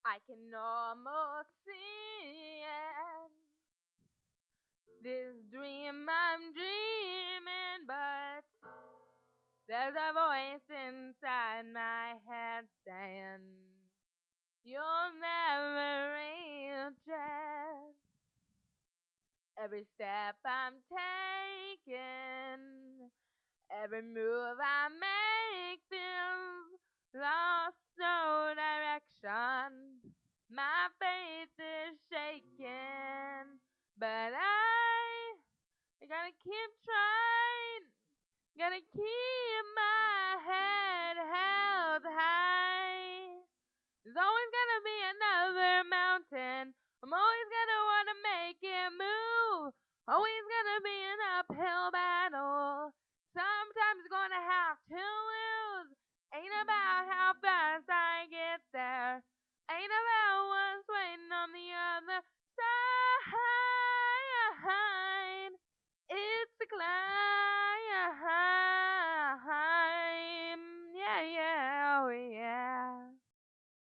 I can almost see it. This dream I'm dreaming, but there's a voice inside my head saying, you'll never reach it. Every step I'm taking, every move I make feels lost, no direction. My faith is shaking, but I gotta keep trying. Gotta keep my head held high. There's always gonna be another mountain. I'm always gonna wanna make it move. Always gonna be an uphill battle. Sometimes gonna have to lose. Ain't about how fast I get there. Ain't about what's waiting on the